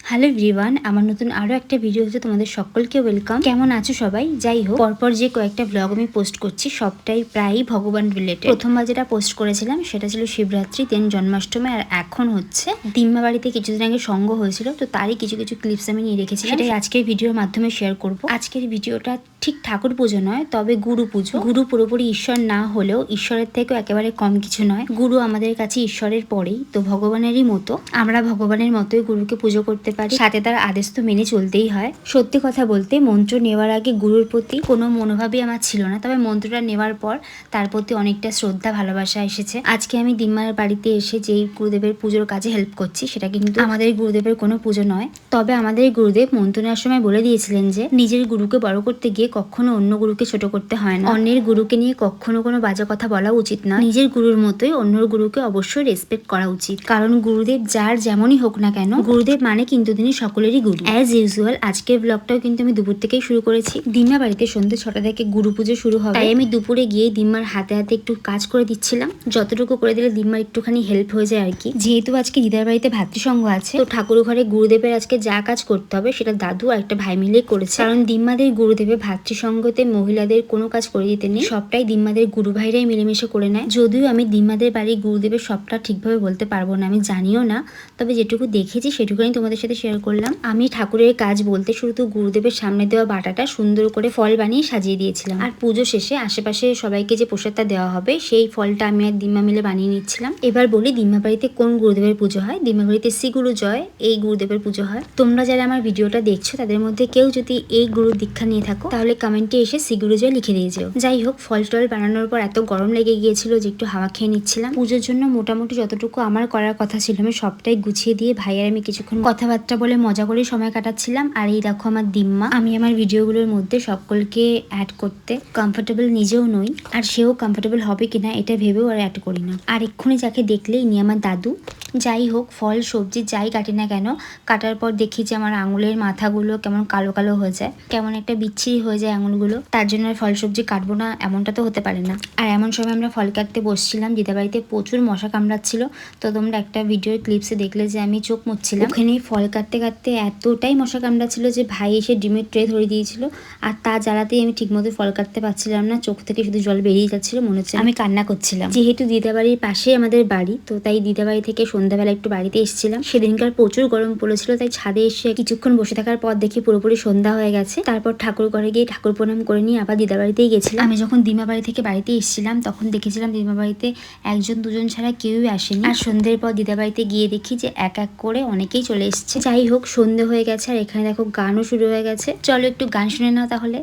Hello everyone, আমার নতুন আরও একটা ভিডিও হচ্ছে তোমাদের সকলকে ওয়েলকাম। কেমন আছো সবাই? যাই হোক, পরপর যে কয়েকটা ব্লগ আমি পোস্ট করছি সবটাই প্রায়ই ভগবান রিলেটেড। প্রথমবার যেটা পোস্ট করেছিলাম সেটা ছিল শিবরাত্রি, দেন জন্মাষ্টমী, আর এখন হচ্ছে দিম্মা বাড়িতে কিছুদিন আগে সঙ্গ হয়েছিল, তো তারই কিছু কিছু ক্লিপস আমি নিয়ে রেখেছি, সেটাই আজকের ভিডিওর মাধ্যমে শেয়ার করব। আজকের ভিডিওটা ঠিক ঠাকুর পুজো নয়, তবে গুরু পুজো। গুরু পুরোপুরি ঈশ্বর না হলেও ঈশ্বরের থেকেও একেবারে কম কিছু নয়। গুরু আমাদের কাছে ঈশ্বরের পরেই, তো ভগবানেরই মতো আমরা ভগবানের মতোই গুরুকে পুজো করতে পারি, সাথে তার আদেশ তো মেনে চলতেই হয়। সত্যি কথা বলতে মন্ত্র নেওয়ার আগে গুরুর প্রতি কোনো মনোভাবই আমার ছিল না, তবে মন্ত্রটা নেওয়ার পর তার প্রতি অনেকটা শ্রদ্ধা ভালোবাসা এসেছে। আজকে আমি দিম্মার বাড়িতে এসে যেই গুরুদেবের পুজোর কাজে হেল্প করছি সেটা কিন্তু আমাদের গুরুদেবের কোনো পুজো নয়, তবে আমাদের গুরুদেব মন্ত্র নেওয়ার সময় বলে দিয়েছিলেন যে নিজের গুরুকে বড় করতে গিয়ে কখনো অন্য গুরুকে ছোট করতে হয় না, অন্যের গুরুকে নিয়ে কখনো কোনো বাজে কথা বলা উচিত না, নিজের গুরুর মতোই অন্যর গুরুকে অবশ্যই রেসপেক্ট করা উচিত। কারণ গুরুদেব যার যেমনই হোক না কেন, গুরুদেব মানে কিন্তু তিনি সকলেরই গুরু। অ্যাজ ইউজুয়াল আজকের ব্লগটাও কিন্তু আমি দুপুর থেকেই শুরু করেছি। দিম্মা বাড়িতে সন্ধ্যে 6টা থেকে গুরু পুজো শুরু হবে, তাই আমি দুপুরে গিয়ে দিম্মার হাতে হাতে একটু কাজ করে দিচ্ছিলাম, যতটুকু করে দিলে দিম্মার একটুখানি হেল্প হয়ে যায় আর কি। যেহেতু আজকে দিদার বাড়িতে ভাতৃসংঘ আছে, তো ঠাকুর ঘরে গুরুদেবের আজকে যা কাজ করতে হবে সেটা দাদু আর একটা ভাই মিলে করেছে। কারণ দিম্মাদের গুরুদেবের ভাতৃসংঘতে মহিলাদের কোনো কাজ করে দিতে নেই, সবটাই দিম্মাদের গুরু ভাইরাই মিলেমিশে করে নেয়। যদিও আমি দিম্মাদের বাড়ির গুরুদেবের সবটা ঠিকভাবে বলতে পারবো না, আমি জানিও না, তবে যেটুকু দেখেছি সেটুকুনি তোমাদের সাথে শেয়ার করলাম। আমি ঠাকুরের কাজ বলতে শুধু গুরুদেবের সামনে দেওয়া বাটাটা সুন্দর করে ফল বানিয়ে সাজিয়ে দিয়েছিলাম, আর পুজো শেষে আশেপাশে সবাইকে যে প্রসাদটা দেওয়া হবে সেই ফলটা আমি আর দিম্মা মিলে বানিয়ে নিচ্ছিলাম। এবার বলি দিম্মা বাড়িতে কোন গুরুদেবের পুজো হয়। দিম্মা বাড়িতে শ্রী গুরু জয় এই গুরুদেবের পুজো হয়। তোমরা যারা আমার ভিডিওটা দেখছো তাদের মধ্যে কেউ যদি এই গুরুর দীক্ষা নিয়ে থাকো তাহলে কমেন্টে এসে শ্রী গুরু জয় লিখে দিয়ে যেও। যাই হোক, ফল টল বানানোর পর এত গরম লেগে গিয়েছিল যে একটু হাওয়া খেয়ে নিচ্ছিলাম। পুজোর জন্য মোটামুটি যতটুকু আমার করার কথা ছিল আমি সবটাই গুছিয়ে দিয়ে ভাই আর আমি কিছুক্ষণ কথাবার্তা বলে মজা করে সময় কাটাচ্ছিলাম। আর এই দেখো আমার দিম্মা। আমি আমার ভিডিওগুলোর মধ্যে সকলকে অ্যাড করতে কমফোর্টেবল নিজেও নই, আর সেও কমফোর্টেবল হবে কিনা এটা ভেবেও আর অ্যাড করি না। আর এক্ষুনি যাকে দেখলেই ইনি আমার দাদু। যাই হোক, ফল সবজি যাই কাটি না কেন, কাটার পর দেখি যে আমার আঙুলের মাথাগুলো কেমন কালো কালো হয়ে যায়, কেমন একটা বিচ্ছিরি হয়ে যায় আঙুলগুলো, তার জন্য আর ফল সবজি কাটবো না এমনটা তো হতে পারে না। আর এমন সময় আমরা ফল কাটতে বসছিলাম, দিদা বাড়িতে প্রচুর মশা কামড়াচ্ছিল, তো তোমরা একটা ভিডিওর ক্লিপসে দেখলে যে আমি চোখ মুছছিলাম। ওখানে ফল কাটতে কাটতে এতটাই মশা কামড়াচ্ছিল যে ভাই এসে ডিমের ট্রে ধরে দিয়েছিল, আর তা জ্বালাতেই আমি ঠিকমতো ফল কাটতে পারছিলাম না, চোখ থেকে শুধু জল বেরিয়ে যাচ্ছিল, মনে হচ্ছে আমি কান্না করছিলাম। যেহেতু দিদা বাড়ির পাশেই আমাদের বাড়ি, তো তাই দিদা বাড়ি থেকে সন্ধ্যাবেলা একটু বাড়িতে এসেছিলাম। সেদিনকার প্রচুর গরম পড়েছিল, তাই ছাদে এসে কিছুক্ষণ বসে থাকার পর দেখি পুরোপুরি সন্ধ্যা হয়ে গেছে। তারপর ঠাকুর ঘরে গিয়ে ঠাকুর প্রণাম করে নিয়ে আবার দিদা বাড়িতেই গেছিলাম। আমি যখন দিমা বাড়ি থেকে বাড়িতে এসেছিলাম তখন দেখেছিলাম দিমা বাড়িতে একজন দুজন ছাড়া কেউই আসেনি, আর সন্ধ্যের পর দিদা বাড়িতে গিয়ে দেখি যে এক এক করে অনেকেই চলে এসছে। যাই হোক, সন্ধ্যে হয়ে গেছে আর এখানে দেখো গানও শুরু হয়ে গেছে। চলো একটু গান শুনে নাও তাহলে।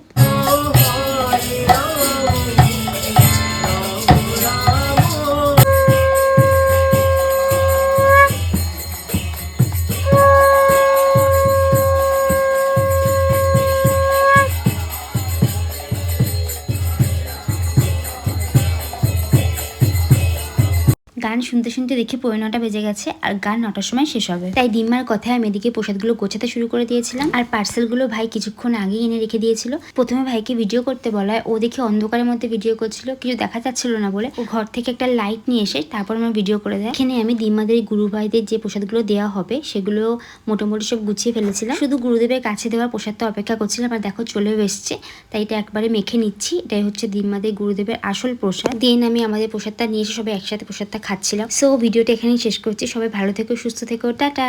গান শুনতে শুনতে দেখি 9:30 বেজে গেছে, আর গান 9টার সময় শেষ হবে। তাই দিম্মার কথায় আমি এদিকে প্রসাদগুলো গোছাতে শুরু করে দিয়েছিলাম, আর পার্সেলগুলো ভাই কিছুক্ষণ আগে এনে রেখে দিয়েছিল। প্রথমে ভাইকে ভিডিও করতে বলায় ও দেখে অন্ধকারের মধ্যে ভিডিও করছিল, কিছু দেখা যাচ্ছিল না বলে ও ঘর থেকে একটা লাইট নিয়ে এসে তারপর আমার ভিডিও করে দেয়। এখানে আমি দিম্মাদের গুরু ভাইদের যে প্রসাদগুলো দেওয়া হবে সেগুলো মোটামুটি সব গুছিয়ে ফেলেছিলাম, শুধু গুরুদেবের কাছে দেওয়ার প্রসাদটা অপেক্ষা করছিলাম। আর দেখো চলেও এসছে, তাই এটা একবারে মেখে নিচ্ছি। এটাই হচ্ছে দিম্মাদের গুরুদেবের আসল প্রসাদ। দেন আমি আমাদের প্রসাদটা নিয়ে এসে সবাই একসাথে প্রসাদটা খাচ্ছিলাম। সো ভিডিওটা এখানেই শেষ করছি। সবাই ভালো থেকো, সুস্থ থেকো, টাটা।